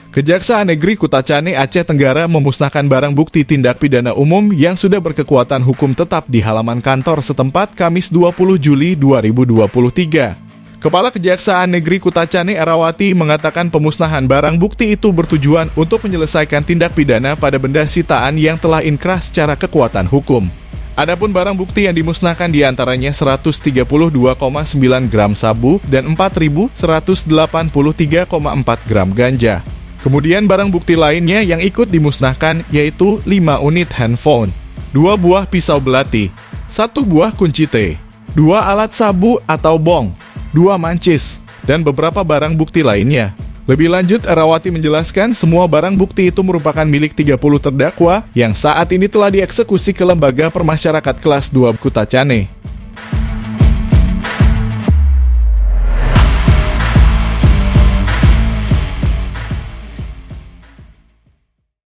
Kejaksaan Negeri Kutacane, Aceh Tenggara memusnahkan barang bukti tindak pidana umum yang sudah berkekuatan hukum tetap di halaman kantor setempat Kamis 20 Juli 2023. Kepala Kejaksaan Negeri Kutacane, Erawati, mengatakan pemusnahan barang bukti itu bertujuan untuk menyelesaikan tindak pidana pada benda sitaan yang telah inkrah secara kekuatan hukum. Adapun barang bukti yang dimusnahkan diantaranya 132,9 gram sabu dan 4.183,4 gram ganja. Kemudian barang bukti lainnya yang ikut dimusnahkan yaitu 5 unit handphone, 2 buah pisau belati, 1 buah kunci T, 2 alat sabu atau bong, 2 mancis, dan beberapa barang bukti lainnya. Lebih lanjut, Erawati menjelaskan semua barang bukti itu merupakan milik 30 terdakwa yang saat ini telah dieksekusi ke Lembaga Permasyarakatan Kelas 2 Kutacane.